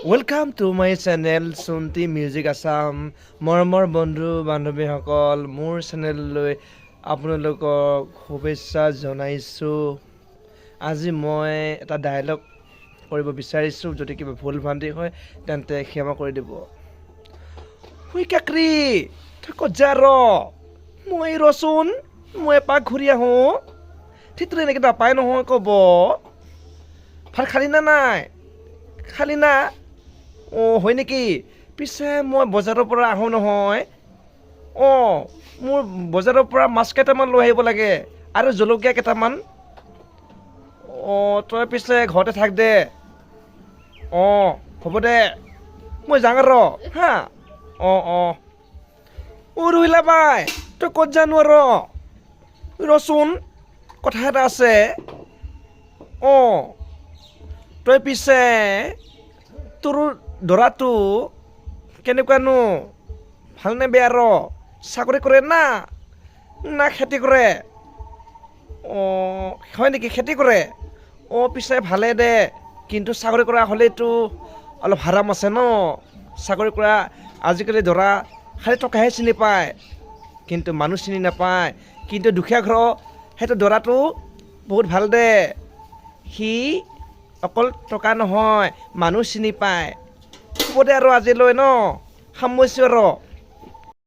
Welcome to my channel Chunti music Assam. মৰমৰ বন্ধু বান্ধৱীসকল, মোৰ চেনেললৈ আপোনালোকক শুভেচ্ছা জনাইছোঁ। আজি মই এটা ডায়লগ কৰিব বিচাৰিছোঁ। যদি কিবা ভুল ভ্ৰান্তি হয় তেন্তে ক্ষমা কৰি দিব। শুই কাকৰি তই ক'ত যা মই ৰচোন, মই এপাক ঘূৰি আহোঁ। ঠিক এনেকৈ নাপায় নহয় ক'ব। ভাত খালি না নাই? খালি না? অঁ হয় নেকি? পিছে মই বজাৰৰ পৰা আহোঁ নহয়। অঁ মোৰ বজাৰৰ পৰা মাছ কেইটামান লৈ আহিব লাগে আৰু জলকীয়া কেইটামান। অঁ তই পিছে ঘৰতে থাক দে। অঁ হ'ব দে, মই যাওঁ হা। অঁ ৰহিলা বাই, তই ক'ত জানো ৰচোন, কথা এটা আছে। অঁ তই পিছে তোৰ দৰাটো কেনেকুৱানো, ভালনে বেয়া চাকৰি কৰে না খেতি কৰে? অঁ হয় নেকি, খেতি কৰে? অঁ পিছে ভালে দে, কিন্তু চাকৰি কৰা হ'লেতো অলপ হাৰাম আছে ন। চাকৰি কৰা আজিকালি দৰা খালি টকাহে চিনি পায়, কিন্তু মানুহ চিনি নাপায়। কিন্তু দুখীয়া ঘৰৰ সেইটো দৰাটো বহুত ভাল দে, সি অকল টকা নহয় মানুহ চিনি পায়। হ'ব দে আজিলৈ ন, সামৰিছোঁ